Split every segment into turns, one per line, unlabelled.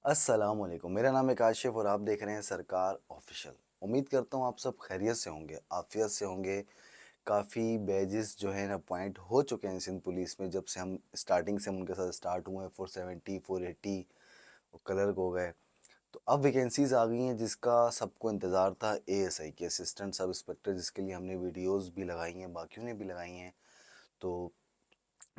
अस्सलामुअलैकुम, मेरा नाम है काशिफ और आप देख रहे हैं सरकार ऑफिशियल। उम्मीद करता हूँ आप सब खैरियत से होंगे, आफियत से होंगे। काफ़ी बैजेस जो है ना अपॉइंट हो चुके हैं सिंध पुलिस में। जब से हम स्टार्टिंग से हम उनके साथ स्टार्ट हुए हैं 470 480 और क्लर्क हो गए। तो अब वैकेंसीज आ गई हैं जिसका सबको इंतज़ार था, एएसआई के असिस्टेंट सब इंस्पेक्टर, जिसके लिए हमने वीडियोस भी लगाई हैं, बाकियों ने भी लगाई हैं। तो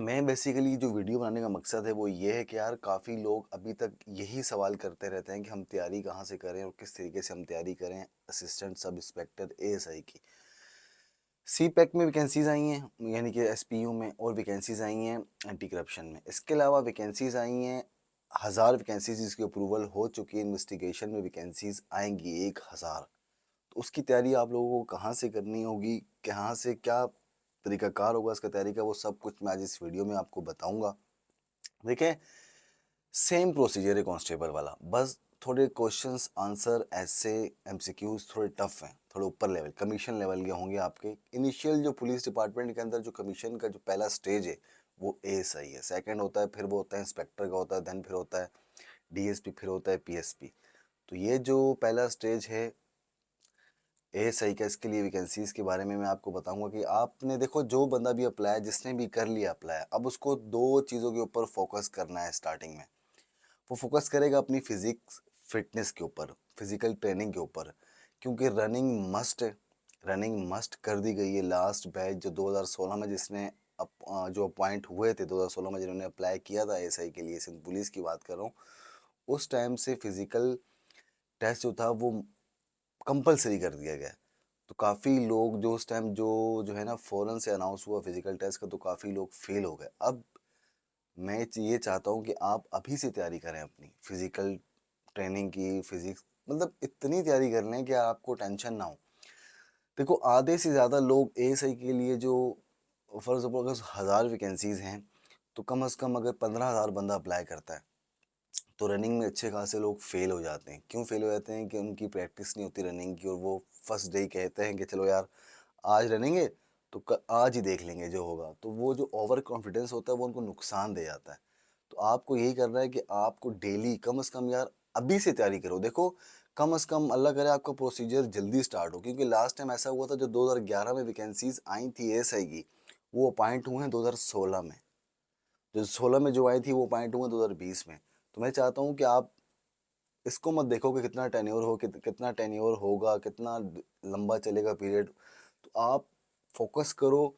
मैं बेसिकली जो वीडियो बनाने का मकसद है वो ये है कि यार काफ़ी लोग अभी तक यही सवाल करते रहते हैं कि हम तैयारी कहाँ से करें और किस तरीके से हम तैयारी करें असिस्टेंट सब इंस्पेक्टर एएसआई की। सी पैक में वैकेंसीज आई हैं, यानी कि एसपीयू में, और वैकेंसीज आई हैं एंटी करप्शन में। इसके अलावा वैकेंसीज आई हैं 1000 वैकेंसीज जिसकी अप्रूवल हो चुकी है। इन्वेस्टिगेशन में वैकेंसीज आएंगी 1000। तो उसकी तैयारी आप लोगों को कहाँ से करनी होगी, कहाँ से क्या तरीकाकार होगा इसका तैयारी का, वो सब कुछ मैं आज इस वीडियो में आपको बताऊंगा। देखें, सेम प्रोसीजर है कांस्टेबल वाला, बस थोड़े क्वेश्चंस आंसर ऐसे एमसीक्यूज थोड़े टफ हैं, थोड़े ऊपर लेवल कमीशन लेवल के होंगे आपके। इनिशियल जो पुलिस डिपार्टमेंट के अंदर जो कमीशन का जो पहला स्टेज है वो एएसआई है, सेकंड होता है, फिर वो होता है इंस्पेक्टर का होता है, देन फिर होता है डीएसपी, फिर होता है पीएसपी। तो ये जो पहला स्टेज है एएसआई का, इसके लिए वैकेंसीज के बारे में मैं आपको बताऊंगा कि आपने देखो जो बंदा भी अप्लाई, जिसने भी कर लिया अप्लाई, अब उसको दो चीज़ों के ऊपर फोकस करना है स्टार्टिंग में। वो फोकस करेगा अपनी फिजिक्स फिटनेस के ऊपर, फिजिकल ट्रेनिंग के ऊपर, क्योंकि रनिंग मस्ट है। रनिंग मस्ट कर दी गई है। लास्ट बैच जो 2016 में जिसने जो अपॉइंट हुए थे 2016 में, जिन्होंने अप्लाई किया था एएसआई के लिए, सिंध पुलिस की बात कर रहा हूँ, उस टाइम से फिजिकल टेस्ट जो था वो कंपलसरी कर दिया गया। तो काफ़ी लोग जो उस टाइम जो जो है ना फ़ौरन से अनाउंस हुआ फिजिकल टेस्ट का, तो काफ़ी लोग फेल हो गए। अब मैं ये चाहता हूँ कि आप अभी से तैयारी करें अपनी फिजिकल ट्रेनिंग की, फिजिक्स मतलब इतनी तैयारी कर लें कि आपको टेंशन ना हो। देखो, आधे से ज़्यादा लोग एएसआई के लिए जो फर्ज अगर 1000 वैकेंसीज हैं, तो कम से कम अगर 15,000 बंदा अप्लाई करता है, तो रनिंग में अच्छे खासे लोग फेल हो जाते हैं। क्यों फेल हो जाते हैं? कि उनकी प्रैक्टिस नहीं होती रनिंग की, और वो फर्स्ट डे ही कहते हैं कि चलो यार आज रनेंगे, तो आज ही देख लेंगे जो होगा। तो वो जो ओवर कॉन्फिडेंस होता है वो उनको नुकसान दे जाता है। तो आपको यही करना है कि आपको डेली कम से कम यार अभी से तैयारी करो। देखो, कम से कम अल्लाह करे आपका प्रोसीजर जल्दी स्टार्ट हो, क्योंकि लास्ट टाइम ऐसा हुआ था जो 2011 में वैकेंसीज आई थी एएसआई की, वो अपॉइंट हुए हैं 2016 में। जो 16 में जो आई थी वो अपॉइंट हुए 2020 में। तो मैं चाहता हूँ कि आप इसको मत देखो कि कितना टेन्योर हो, कितना टेन्योर होगा, कितना लंबा चलेगा पीरियड। तो आप फोकस करो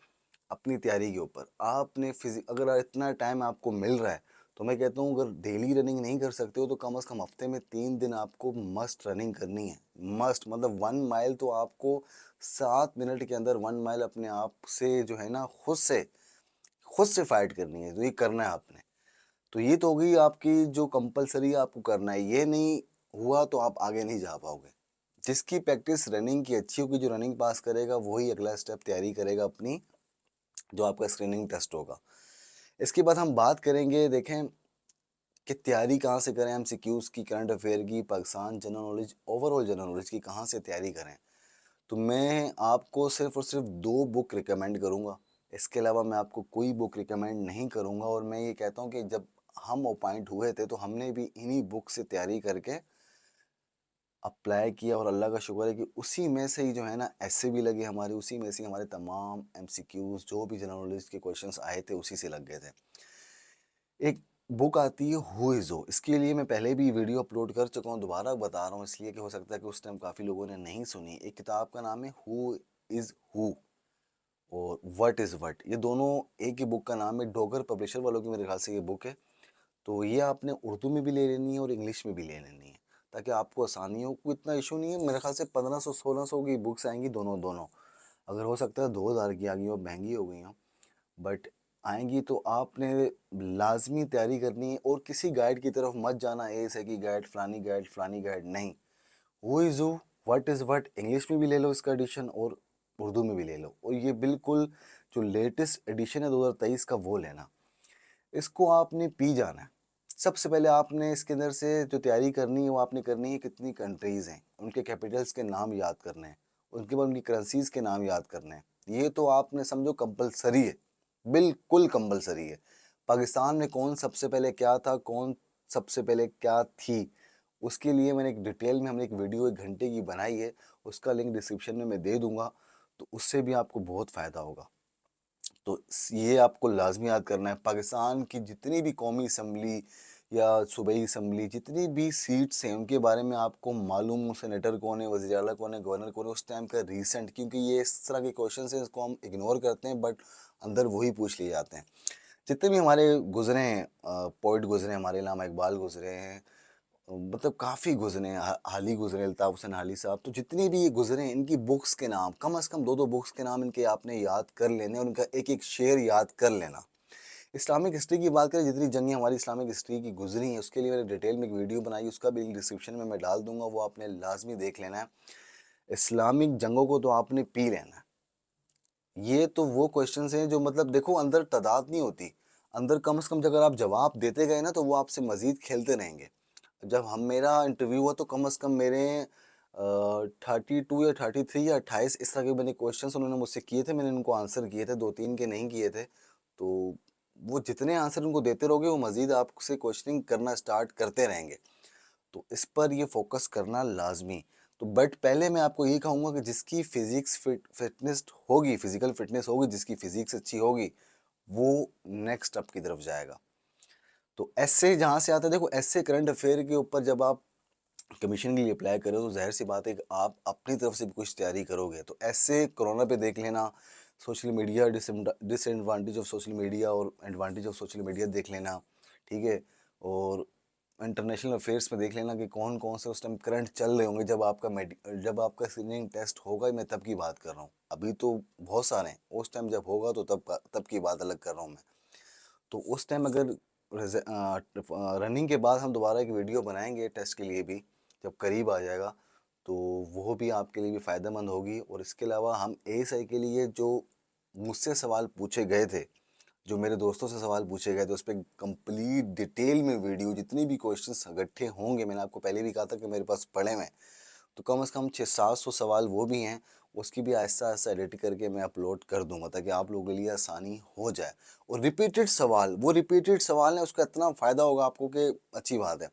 अपनी तैयारी के ऊपर। आपने फिजिक अगर इतना टाइम आपको मिल रहा है, तो मैं कहता हूँ अगर डेली रनिंग नहीं कर सकते हो तो कम से कम हफ्ते में 3 दिन आपको मस्ट रनिंग करनी है। मस्ट मतलब 1 माइल तो आपको 7 मिनट के अंदर 1 माइल अपने आप से जो है ना खुद से फाइट करनी है। तो ये करना है आपने। तो ये तो हो गई आपकी जो कंपलसरी आपको करना है। ये नहीं हुआ तो आप आगे नहीं जा पाओगे। जिसकी प्रैक्टिस रनिंग की अच्छी होगी, जो रनिंग पास करेगा, वही अगला स्टेप तैयारी करेगा अपनी, जो आपका स्क्रीनिंग टेस्ट होगा। इसके बाद हम बात करेंगे, देखें कि तैयारी कहाँ से करें, एमसीक्यूज की, करंट अफेयर की, Pakistan general knowledge, overall general knowledge की कहाँ से तैयारी करें। तो मैं आपको सिर्फ और सिर्फ दो बुक रिकमेंड करूँगा। इसके अलावा मैं आपको कोई बुक रिकमेंड नहीं करूँगा। और मैं ये कहता हूँ कि जब हम अपॉइंट हुए थे तो हमने भी इन्हीं बुक से तैयारी करके अप्लाई किया, और अल्लाह का शुक्र है कि उसी में से ही जो है ना ऐसे भी लगे हमारे, उसी में से ही हमारे तमाम एमसीक्यूज जो भी जनरल नॉलेज के क्वेश्चंस आए थे उसी से लग गए थे। एक बुक आती है हु इज़ हो, इसके लिए मैं पहले भी वीडियो अपलोड कर चुका हूँ, दोबारा बता रहा हूँ इसलिए कि हो सकता है कि उस टाइम काफ़ी लोगों ने नहीं सुनी। एक किताब का नाम है हु इज़ हु और व्हाट इज़ व्हाट, ये दोनों एक ही बुक का नाम है। डोगर पब्लिशर वालों की मेरे ख्याल से ये बुक है। तो ये आपने उर्दू में भी ले लेनी है और इंग्लिश में भी ले लेनी है, ताकि आपको आसानी हो। कोई इतना इशू नहीं है। मेरे ख्याल से 1500 1600 की बुक्स आएंगी दोनों दोनों। अगर हो सकता है 2000 की आ गई हो, महंगी हो गई हो, बट आएंगी। तो आपने लाजमी तैयारी करनी है और किसी गाइड की तरफ मत जाना, ऐसे की गाइड फलानी गाइड नहीं। Who is who, what is what, English में भी ले लो इसका एडिशन और उर्दू में भी ले लो। और ये बिल्कुल जो लेटेस्ट एडिशन है 2023 का वो लेना। इसको आपने पी जाना है। सबसे पहले आपने इसके अंदर से जो तैयारी करनी है वो आपने करनी है कितनी कंट्रीज़ हैं, उनके कैपिटल्स के नाम याद करने हैं, उनके बाद उनकी करेंसीज़ के नाम याद करने हैं। ये तो आपने समझो कंपलसरी है, बिल्कुल कंपलसरी है। पाकिस्तान में कौन सबसे पहले क्या था, कौन सबसे पहले क्या थी, उसके लिए मैंने एक डिटेल में हमने एक वीडियो 1 घंटे की बनाई है, उसका लिंक डिस्क्रिप्शन में मैं दे दूँगा, तो उससे भी आपको बहुत फ़ायदा होगा। तो ये आपको लाजमी याद करना है, पाकिस्तान की जितनी भी कौमी असम्बली या सूबाई असम्बली जितनी भी सीट्स हैं उनके बारे में आपको मालूम हो, सेनेटर कौन है, वज़ीर आला कौन है, गवर्नर कौन है, उस टाइम का रीसेंट, क्योंकि ये इस तरह के क्वेश्चन हैं इसको हम इग्नोर करते हैं बट अंदर वही पूछ लिए जाते हैं। जितने भी हमारे गुजरे हैं, पोइट गुजरे हैं, हमारे इलामा इकबाल गुजरे हैं, मतलब काफ़ी गुज़रे हैं, हाली गुज़रे अल्ताफ़ हुसैन हाली साहब, तो जितने भी ये गुज़रे हैं इनकी बुक्स के नाम कम से कम 2-2 बुक्स के नाम इनके आपने याद कर लेने और उनका एक-एक शेर याद कर लेना। इस्लामिक हिस्ट्री की बात करें, जितनी जंगें हमारी इस्लामिक हिस्ट्री की गुज़री हैं उसके लिए मैंने डिटेल में एक वीडियो बनाई, उसका भी लिंक डिस्क्रिप्शन में मैं डाल दूँगा, वो आपने लाज़मी देख लेना है। इस्लामिक जंगों को तो आपने पी लेना है। ये तो वो क्वेश्चंस हैं जो मतलब देखो अंदर तादाद नहीं होती, अंदर कम से कम अगर आप जवाब देते गए ना तो वो आपसे मज़ीद खेलते रहेंगे। जब हम मेरा इंटरव्यू हुआ तो कम से कम मेरे 32 या 33 या 28 इस तरह के मैंने क्वेश्चंस उन्होंने मुझसे किए थे, मैंने उनको आंसर किए थे, 2-3 के नहीं किए थे। तो वो जितने आंसर उनको देते रहोगे वो मज़ीद आपसे क्वेश्चनिंग करना स्टार्ट करते रहेंगे। तो इस पर ये फ़ोकस करना लाज़मी। तो बट पहले मैं आपको यही कहूँगा कि जिसकी फ़िटनेस होगी, फ़िज़िकल फ़िटनेस होगी, जिसकी फ़िज़िक्स अच्छी होगी, वो नेक्स्ट स्टेप की तरफ जाएगा। तो ऐसे जहाँ से आता है देखो, ऐसे करंट अफ़ेयर के ऊपर जब आप कमीशन के लिए अप्लाई करो तो ज़ाहिर-सी बात है कि आप अपनी तरफ से भी कुछ तैयारी करोगे। तो ऐसे कोरोना पे देख लेना, social media disadvantage of social media और एडवांटेज ऑफ सोशल मीडिया देख लेना, ठीक है? और इंटरनेशनल अफेयर्स में देख लेना कि कौन-कौन से उस टाइम करंट चल रहे होंगे जब आपका स्क्रीनिंग टेस्ट होगा, मैं तब की बात कर रहा हूँ। अभी तो बहुत सारे हैं, उस टाइम जब होगा तो तब की बात अलग कर रहा हूँ मैं। तो उस टाइम अगर रनिंग के बाद हम दोबारा एक वीडियो बनाएँगे टेस्ट के लिए भी, जब करीब आ जाएगा, तो वो भी आपके लिए भी फ़ायदेमंद होगी। और इसके अलावा हम एएसआई के लिए जो मुझसे सवाल पूछे गए थे, जो मेरे दोस्तों से सवाल पूछे गए थे, उस पे कंप्लीट डिटेल में वीडियो जितने भी क्वेश्चंस इकट्ठे होंगे, मैंने आपको पहले भी कहा था कि मेरे पास पड़े हुए हैं, तो कम से कम 600-700 सवाल वो भी हैं, उसकी भी आहिस्ता-आहिस्ता एडिट करके मैं अपलोड कर दूँगा ताकि आप लोगों के लिए आसानी हो जाए। और रिपीटेड सवाल, वो रिपीटेड सवाल है, उसका इतना फ़ायदा होगा आपको कि अच्छी बात है।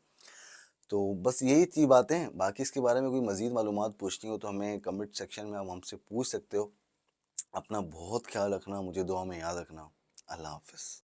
तो बस यही थी बातें, बाकी इसके बारे में कोई मज़ीद मालूमात पूछनी हो तो हमें कमेंट सेक्शन में आप हमसे पूछ सकते हो। अपना बहुत ख़्याल रखना, मुझे दुआ में याद रखना। अल्लाह हाफ़िज़।